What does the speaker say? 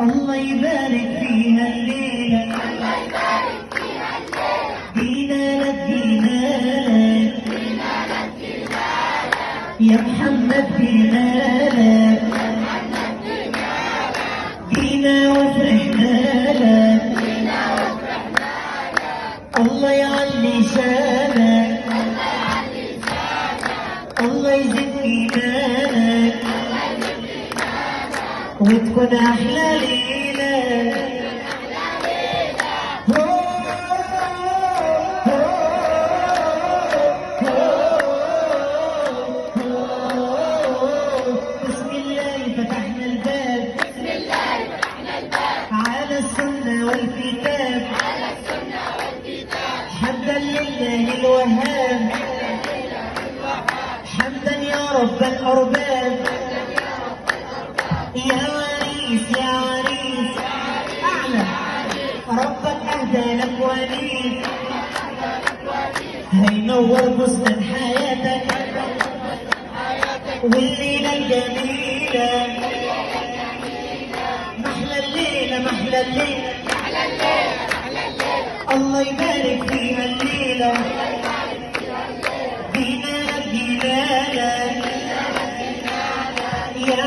الله يبارك فيها الليلة، دينا لك دينا لك يا محمد، دينا لك دينا وفرحنا لك، الله يعلي شانك، الله يزيد إيمانك وتكون أحلى ليلة. بسم الله فتحنا الباب، على السنة والكتاب، حمدا لله الوهاب، حمدا يا رب الأرباب، يا عريس يا عريس أعلى، ربك أهدى لك وليد، هينور بستان حياتك والليلة الجميلة، محلى الليلة محلى الليلة، الله يبارك فيها الليلة، دينا دينا يا